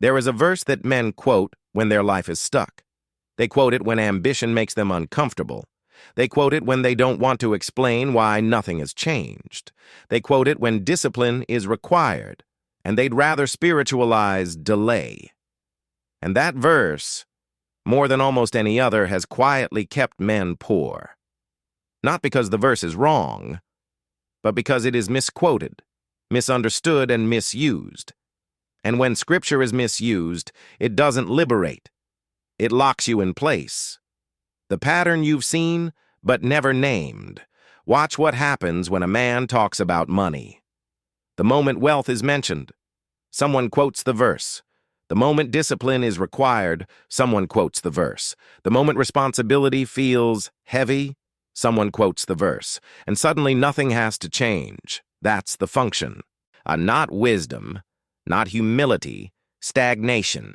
There is a verse that men quote when their life is stuck. They quote it when ambition makes them uncomfortable. They quote it when they don't want to explain why nothing has changed. They quote it when discipline is required, and they'd rather spiritualize delay. And that verse, more than almost any other, has quietly kept men poor. Not because the verse is wrong, but because it is misquoted, misunderstood, and misused. And when Scripture is misused, it doesn't liberate. It locks you in place. The pattern you've seen, but never named. Watch what happens when a man talks about money. The moment wealth is mentioned, someone quotes the verse. The moment discipline is required, someone quotes the verse. The moment responsibility feels heavy, someone quotes the verse. And suddenly nothing has to change. That's the function. Not wisdom, not humility, stagnation.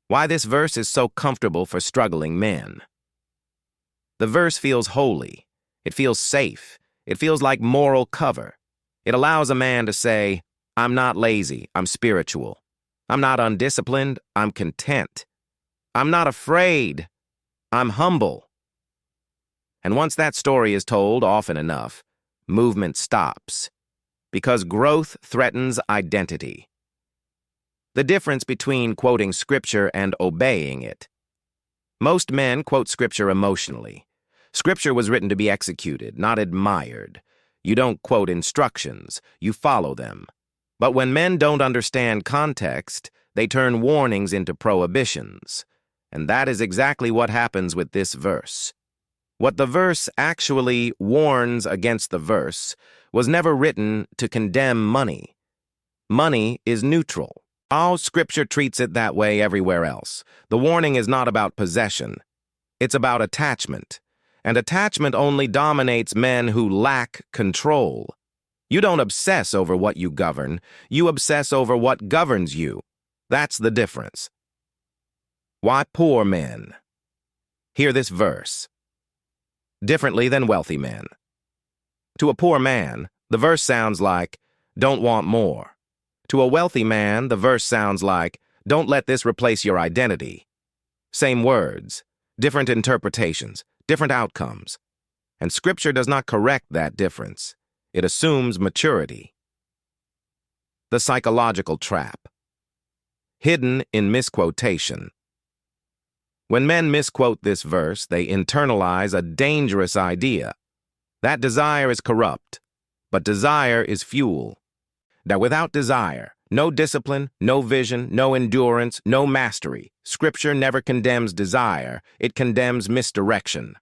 Why this verse is so comfortable for struggling men. The verse feels holy. It feels safe. It feels like moral cover. It allows a man to say, I'm not lazy, I'm spiritual. I'm not undisciplined, I'm content. I'm not afraid, I'm humble. And once that story is told often enough, movement stops. Because growth threatens identity. The difference between quoting Scripture and obeying it. Most men quote Scripture emotionally. Scripture was written to be executed, not admired. You don't quote instructions, you follow them. But when men don't understand context, they turn warnings into prohibitions. And that is exactly what happens with this verse. What the verse actually warns against the verse was never written to condemn money. Money is neutral. All Scripture treats it that way everywhere else. The warning is not about possession. It's about attachment. And attachment only dominates men who lack control. You don't obsess over what you govern. You obsess over what governs you. That's the difference. Why poor men? Hear this verse. Differently than wealthy men. To a poor man, the verse sounds like, don't want more. To a wealthy man, the verse sounds like, don't let this replace your identity. Same words, different interpretations, different outcomes. And Scripture does not correct that difference. It assumes maturity. The psychological trap. Hidden in misquotation. When men misquote this verse, they internalize a dangerous idea. That desire is corrupt, but desire is fuel. Now, without desire, no discipline, no vision, no endurance, no mastery. Scripture never condemns desire, it condemns misdirection.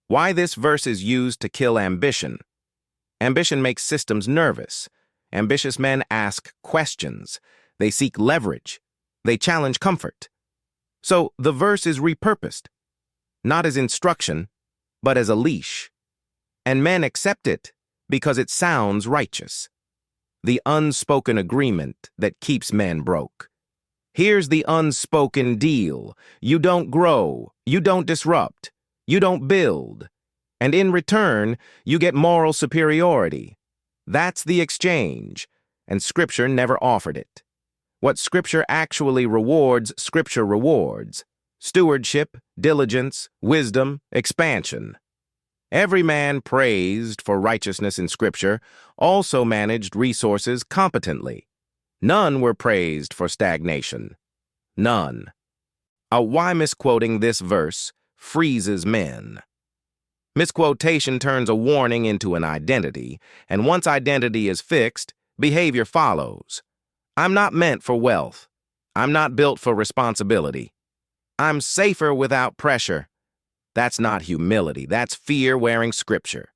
Why this verse is used to kill ambition. Ambition makes systems nervous. Ambitious men ask questions. They seek leverage. They challenge comfort. So the verse is repurposed, not as instruction, but as a leash. And men accept it because it sounds righteous. The unspoken agreement that keeps men broke. Here's the unspoken deal. You don't grow. You don't disrupt. You don't build. And in return, you get moral superiority. That's the exchange, and Scripture never offered it. What Scripture actually rewards, Scripture rewards. Stewardship, diligence, wisdom, expansion. Every man praised for righteousness in Scripture also managed resources competently. None were praised for stagnation. None. Why misquoting this verse freezes men. Misquotation turns a warning into an identity, and once identity is fixed, behavior follows. I'm not meant for wealth. I'm not built for responsibility. I'm safer without pressure. That's not humility. That's fear wearing Scripture.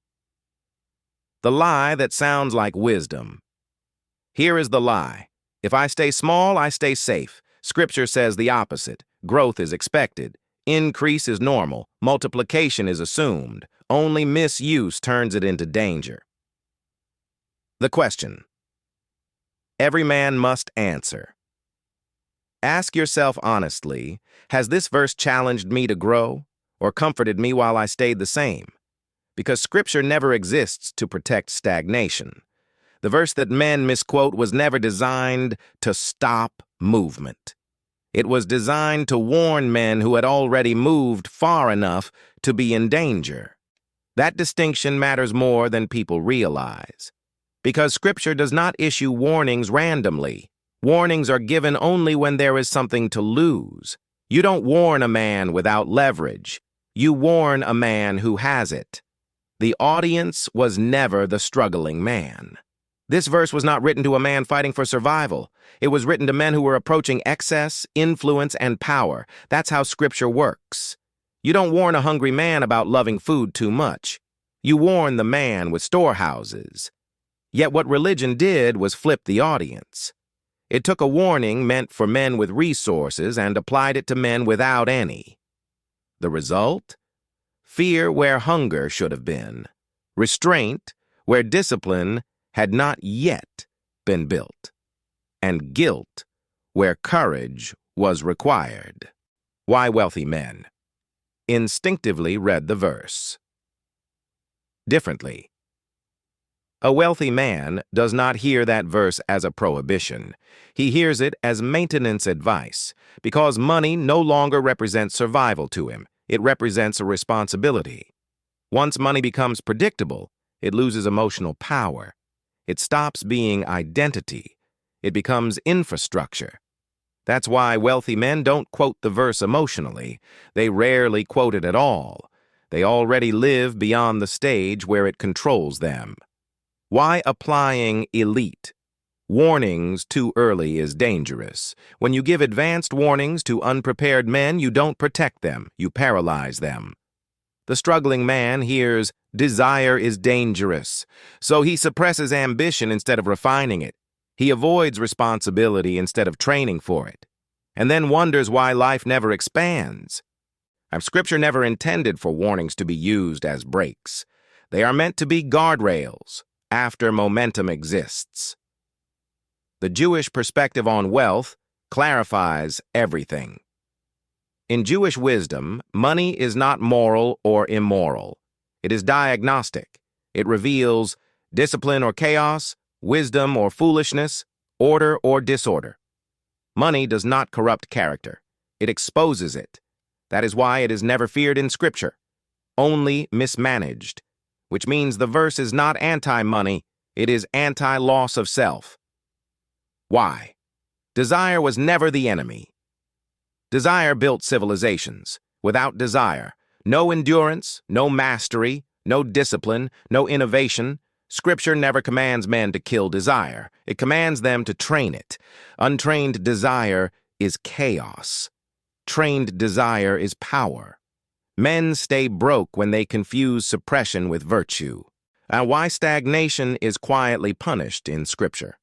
The lie that sounds like wisdom. Here is the lie. If I stay small, I stay safe. Scripture says the opposite. Growth is expected. Increase is normal. Multiplication is assumed. Only misuse turns it into danger. The question. Every man must answer. Ask yourself honestly, has this verse challenged me to grow or comforted me while I stayed the same? Because Scripture never exists to protect stagnation. The verse that men misquote was never designed to stop movement. It was designed to warn men who had already moved far enough to be in danger. That distinction matters more than people realize, because Scripture does not issue warnings randomly. Warnings are given only when there is something to lose. You don't warn a man without leverage. You warn a man who has it. The audience was never the struggling man. This verse was not written to a man fighting for survival. It was written to men who were approaching excess, influence, and power. That's how Scripture works. You don't warn a hungry man about loving food too much. You warn the man with storehouses. Yet what religion did was flip the audience. It took a warning meant for men with resources and applied it to men without any. The result? Fear where hunger should have been. Restraint where discipline had not yet been built. And guilt where courage was required. Why wealthy men? Instinctively read the verse differently. A wealthy man does not hear that verse as a prohibition. He hears it as maintenance advice, because money no longer represents survival to him. It represents a responsibility. Once money becomes predictable, it loses emotional power. It stops being identity. It becomes infrastructure. That's why wealthy men don't quote the verse emotionally. They rarely quote it at all. They already live beyond the stage where it controls them. Why applying elite warnings too early is dangerous. When you give advanced warnings to unprepared men, you don't protect them, you paralyze them. The struggling man hears, "Desire is dangerous," so he suppresses ambition instead of refining it. He avoids responsibility instead of training for it, and then wonders why life never expands. Scripture never intended for warnings to be used as brakes. They are meant to be guardrails after momentum exists. The Jewish perspective on wealth clarifies everything. In Jewish wisdom, money is not moral or immoral. It is diagnostic. It reveals discipline or chaos, wisdom or foolishness, order or disorder. Money does not corrupt character. It exposes it. That is why it is never feared in Scripture, only mismanaged, which means the verse is not anti-money, it is anti-loss of self. Why? Desire was never the enemy. Desire built civilizations. Without desire, no endurance, no mastery, no discipline, no innovation. Scripture never commands men to kill desire. It commands them to train it. Untrained desire is chaos. Trained desire is power. Men stay broke when they confuse suppression with virtue. And why stagnation is quietly punished in Scripture.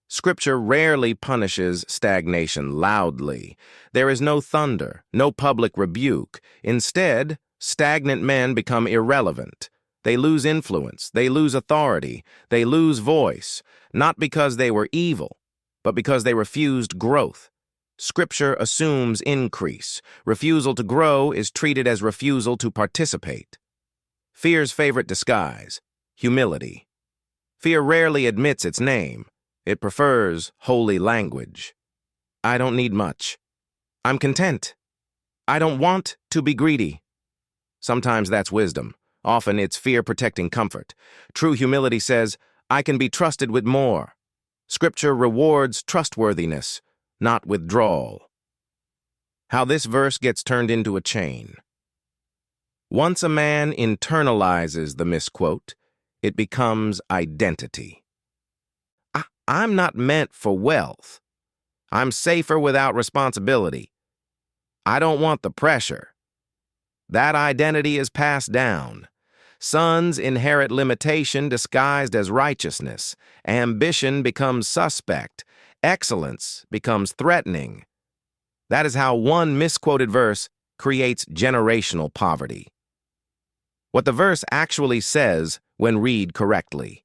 Scripture rarely punishes stagnation loudly. There is no thunder, no public rebuke. Instead, stagnant men become irrelevant. They lose influence, they lose authority, they lose voice, not because they were evil, but because they refused growth. Scripture assumes increase. Refusal to grow is treated as refusal to participate. Fear's favorite disguise, humility. Fear rarely admits its name. It prefers holy language. I don't need much. I'm content. I don't want to be greedy. Sometimes that's wisdom. Often it's fear protecting comfort. True humility says, I can be trusted with more. Scripture rewards trustworthiness, not withdrawal. How this verse gets turned into a chain. Once a man internalizes the misquote, it becomes identity. I'm not meant for wealth. I'm safer without responsibility. I don't want the pressure. That identity is passed down. Sons inherit limitation disguised as righteousness. Ambition becomes suspect. Excellence becomes threatening. That is how one misquoted verse creates generational poverty. What the verse actually says when read correctly.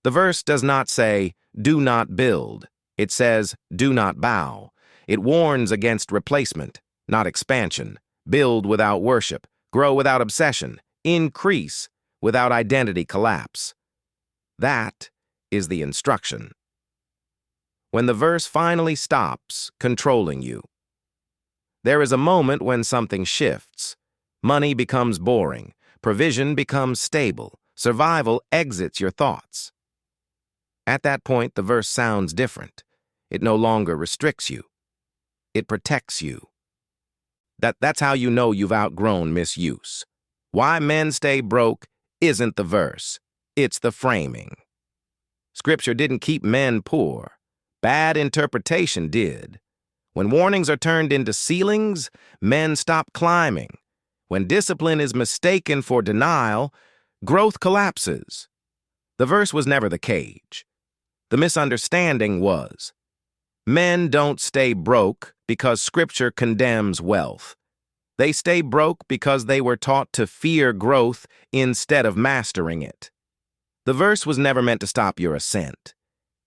The verse does not say, do not build. It says, do not bow. It warns against replacement, not expansion. Build without worship. Grow without obsession. Increase without identity collapse. That is the instruction. when the verse finally stops controlling you. There is a moment when something shifts. Money becomes boring, provision becomes stable, survival exits your thoughts. At that point, the verse sounds different. It no longer restricts you. It protects you. That's how you know you've outgrown misuse. Why men stay broke isn't the verse. It's the framing. Scripture didn't keep men poor. Bad interpretation did. When warnings are turned into ceilings, men stop climbing. When discipline is mistaken for denial, growth collapses. The verse was never the cage. The misunderstanding was. Men don't stay broke because Scripture condemns wealth. They stay broke because they were taught to fear growth instead of mastering it. The verse was never meant to stop your ascent.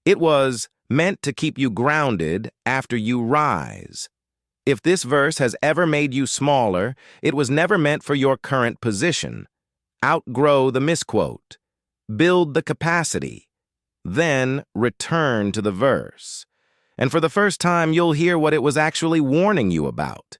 It was meant to keep you grounded after you rise. If this verse has ever made you smaller, it was never meant for your current position. Outgrow the misquote. Build the capacity. Then return to the verse. And for the first time, you'll hear what it was actually warning you about.